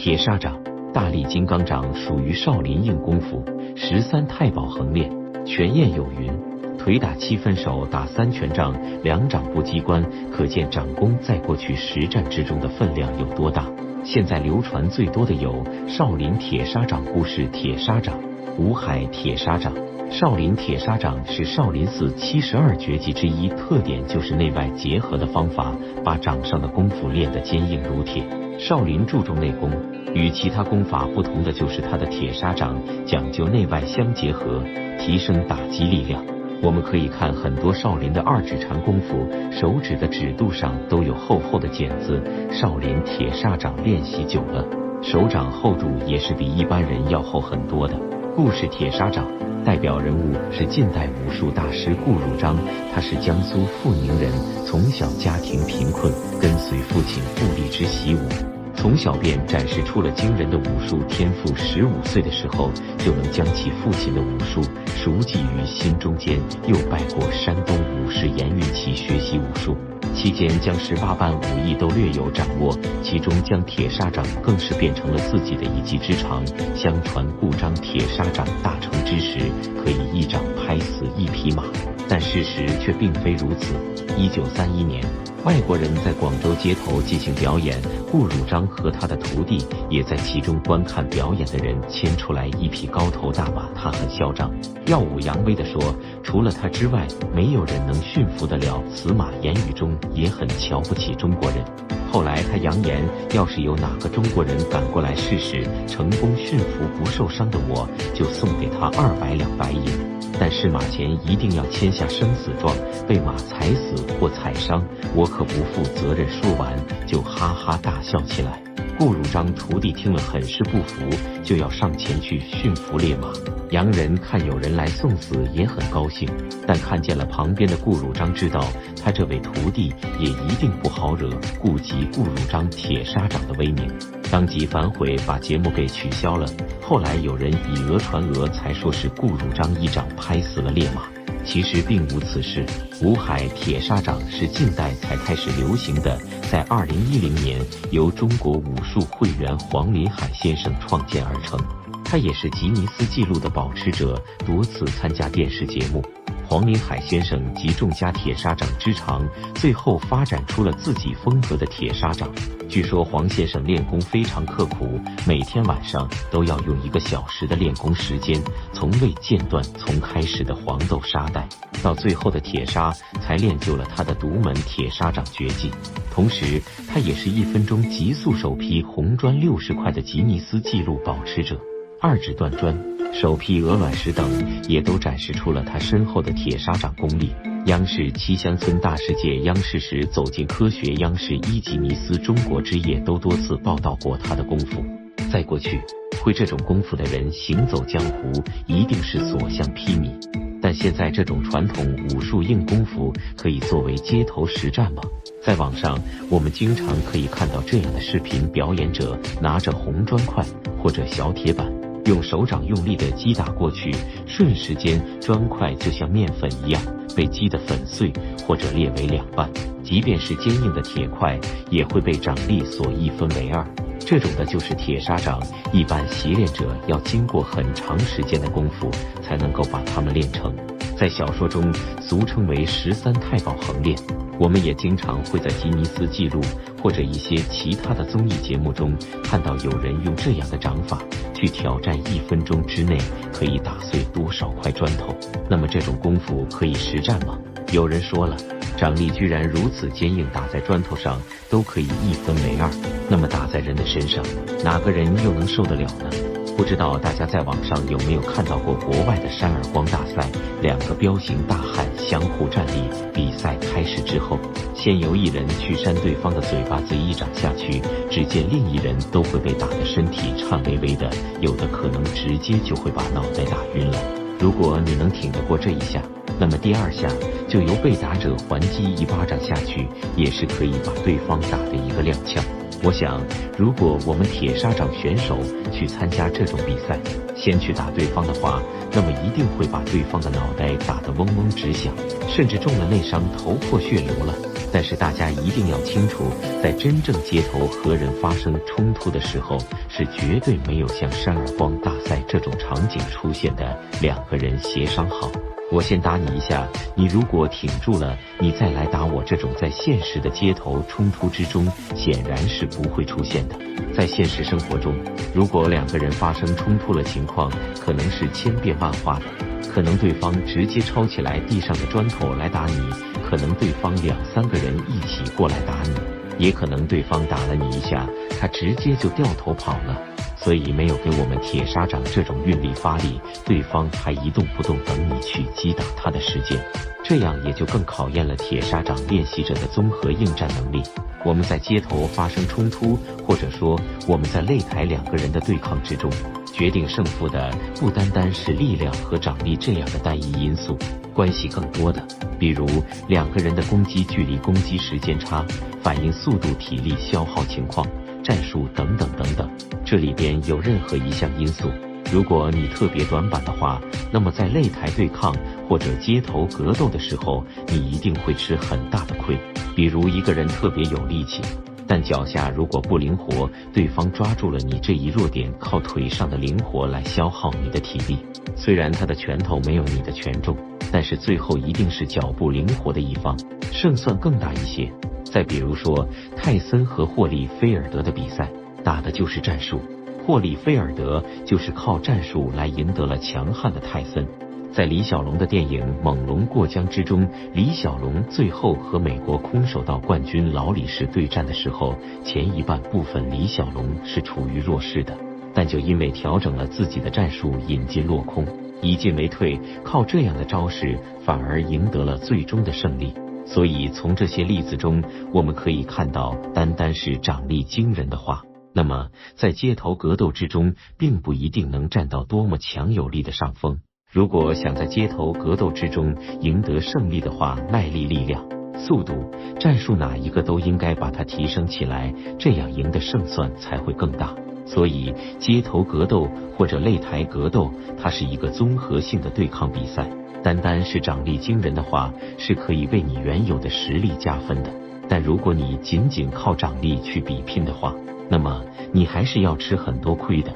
铁砂掌、大力金刚掌属于少林硬功夫，13太保横练。拳谚有云：腿打7分，手打3拳仗，2掌不击关。可见掌功在过去实战之中的分量有多大。现在流传最多的有少林铁砂掌、顾氏铁砂掌、五海铁砂掌。少林铁砂掌是少林寺72绝技之一，特点就是内外结合的方法，把掌上的功夫练得坚硬如铁。少林注重内功，与其他功法不同的就是它的铁砂掌讲究内外相结合，提升打击力量。我们可以看很多少林的2指禅功夫，手指的指肚上都有厚厚的茧子。少林铁砂掌练习久了，手掌厚度也是比一般人要厚很多的。顾氏铁砂掌代表人物是近代武术大师顾汝章，他是江苏阜宁人，从小家庭贫困，跟随父亲傅励之习武，从小便展示出了惊人的武术天赋。15岁的时候就能将其父亲的武术熟记于心中间，又拜过山东武士严云奇学习武术，期间将18般武艺都略有掌握，其中将铁砂掌更是变成了自己的一技之长。相传顾章铁砂掌大成之时，可以一掌拍死1匹马，但事实却并非如此。1931年，外国人在广州街头进行表演，顾汝章和他的徒弟也在其中观看表演的人牵出来一匹高头大马，他很嚣张，耀武扬威地说，除了他之外，没有人能驯服得了此马。言语中也很瞧不起中国人。后来他扬言，要是有哪个中国人赶过来试试成功驯服不受伤的我，就送给他200两白银，但是马前一定要签下生死状，被马踩死或踩伤，我可不负责任。说完就哈哈大笑起来。顾汝章徒弟听了很是不服，就要上前去驯服烈马。洋人看有人来送死也很高兴，但看见了旁边的顾汝章，知道他这位徒弟也一定不好惹，顾及顾汝章铁砂掌的威名，当即反悔把节目给取消了。后来有人以讹传讹，才说是顾汝章一掌拍死了烈马，其实并无此事。五海铁砂掌是近代才开始流行的，在2010年由中国武术会员黄林海先生创建而成，他也是吉尼斯纪录的保持者，多次参加电视节目。黄林海先生集众家铁砂掌之长，最后发展出了自己风格的铁砂掌。据说黄先生练功非常刻苦，每天晚上都要用1个小时的练功时间，从未间断，从开始的黄豆沙袋到最后的铁砂，才练就了他的独门铁砂掌绝技。同时他也是1分钟急速手劈红砖60块的吉尼斯纪录保持者。2指断砖、手劈鹅卵石等也都展示出了他深厚的铁砂掌功力。央视七乡村大世界、央视时走进科学、央视1吉尼斯中国之夜都多次报道过他的功夫。在过去，会这种功夫的人行走江湖一定是所向披靡，但现在这种传统武术硬功夫可以作为街头实战吗？在网上我们经常可以看到这样的视频，表演者拿着红砖块或者小铁板，用手掌用力地击打过去，瞬时间砖块就像面粉一样被击得粉碎或者裂为2半，即便是坚硬的铁块也会被掌力所1分为2。这种的就是铁砂掌，一般习练者要经过很长时间的功夫才能够把它们练成。在小说中俗称为13太保横练，我们也经常会在吉尼斯纪录或者一些其他的综艺节目中看到有人用这样的掌法去挑战1分钟之内可以打碎多少块砖头。那么这种功夫可以实战吗？有人说了，掌力居然如此坚硬，打在砖头上都可以1分为2，那么打在人的身上，哪个人又能受得了呢？不知道大家在网上有没有看到过国外的扇耳光大赛，2个彪形大汉相互站立，比赛开始之后，先由一人去扇对方的嘴巴子，1掌下去，只见另一人都会被打得身体颤巍巍的，有的可能直接就会把脑袋打晕了。如果你能挺得过这一下，那么第2下就由被打者还击1巴掌下去，也是可以把对方打得一个踉跄。我想，如果我们铁砂掌选手去参加这种比赛，先去打对方的话，那么一定会把对方的脑袋打得嗡嗡直响，甚至中了内伤，头破血流了。但是大家一定要清楚，在真正街头和人发生冲突的时候，是绝对没有像扇耳光大赛这种场景出现的两个人协商好，我先打你一下，你如果挺住了，你再来打我，这种在现实的街头冲突之中显然是不会出现的。在现实生活中，如果两个人发生冲突了，情况可能是千变万化的，可能对方直接抄起来地上的砖头来打你，可能对方2、3个人一起过来打你，也可能对方打了你一下，他直接就掉头跑了。所以没有给我们铁砂掌这种运力发力，对方还一动不动等你去击打他的时间，这样也就更考验了铁砂掌练习者的综合应战能力。我们在街头发生冲突，或者说我们在擂台两个人的对抗之中，决定胜负的不单单是力量和掌力这样的单一因素，关系更多的，比如两个人的攻击距离、攻击时间差、反应速度、体力消耗情况、战术等等等等。这里边有任何一项因素，如果你特别短板的话，那么在擂台对抗或者街头格斗的时候，你一定会吃很大的亏。比如一个人特别有力气，但脚下如果不灵活，对方抓住了你这一弱点，靠腿上的灵活来消耗你的体力。虽然他的拳头没有你的拳重，但是最后一定是脚步灵活的一方，胜算更大一些。再比如说泰森和霍利菲尔德的比赛，打的就是战术，霍利菲尔德就是靠战术来赢得了强悍的泰森。在李小龙的电影《猛龙过江》之中，李小龙最后和美国空手道冠军劳里士对战的时候，前一半部分李小龙是处于弱势的，但就因为调整了自己的战术，引进落空，以进为退，靠这样的招式反而赢得了最终的胜利。所以从这些例子中，我们可以看到，单单是掌力惊人的话，那么在街头格斗之中，并不一定能占到多么强有力的上风。如果想在街头格斗之中赢得胜利的话，耐力、力量、速度、战术哪一个都应该把它提升起来，这样赢的胜算才会更大。所以街头格斗或者擂台格斗，它是一个综合性的对抗比赛，单单是掌力惊人的话，是可以为你原有的实力加分的。但如果你仅仅靠掌力去比拼的话，那么你还是要吃很多亏的。